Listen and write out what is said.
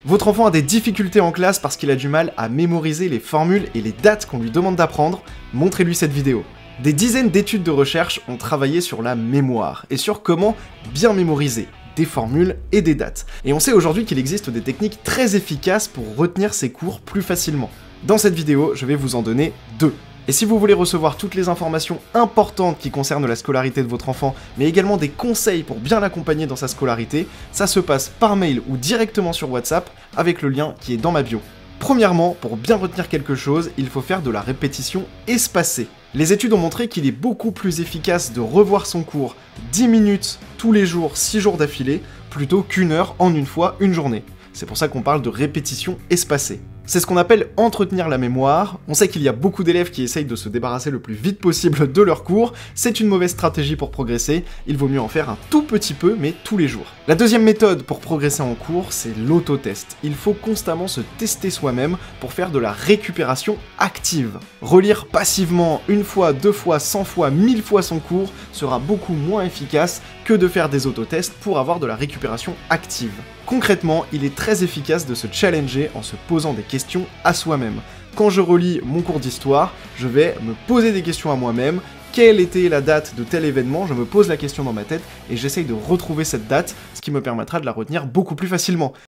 Votre enfant a des difficultés en classe parce qu'il a du mal à mémoriser les formules et les dates qu'on lui demande d'apprendre, montrez-lui cette vidéo. Des dizaines d'études de recherche ont travaillé sur la mémoire et sur comment bien mémoriser des formules et des dates. Et on sait aujourd'hui qu'il existe des techniques très efficaces pour retenir ces cours plus facilement. Dans cette vidéo, je vais vous en donner 2. Et si vous voulez recevoir toutes les informations importantes qui concernent la scolarité de votre enfant, mais également des conseils pour bien l'accompagner dans sa scolarité, ça se passe par mail ou directement sur WhatsApp avec le lien qui est dans ma bio. Premièrement, pour bien retenir quelque chose, il faut faire de la répétition espacée. Les études ont montré qu'il est beaucoup plus efficace de revoir son cours 10 minutes tous les jours, 6 jours d'affilée, plutôt qu'une heure en une fois, une journée. C'est pour ça qu'on parle de répétition espacée. C'est ce qu'on appelle entretenir la mémoire. On sait qu'il y a beaucoup d'élèves qui essayent de se débarrasser le plus vite possible de leur cours. C'est une mauvaise stratégie pour progresser. Il vaut mieux en faire un tout petit peu, mais tous les jours. La deuxième méthode pour progresser en cours, c'est l'autotest. Il faut constamment se tester soi-même pour faire de la récupération active. Relire passivement une fois, 2 fois, 100 fois, 1000 fois son cours sera beaucoup moins efficace que de faire des autotests pour avoir de la récupération active. Concrètement, il est très efficace de se challenger en se posant des questions à soi-même. Quand je relis mon cours d'histoire, je vais me poser des questions à moi-même. Quelle était la date de tel événement? Je me pose la question dans ma tête et j'essaye de retrouver cette date, ce qui me permettra de la retenir beaucoup plus facilement.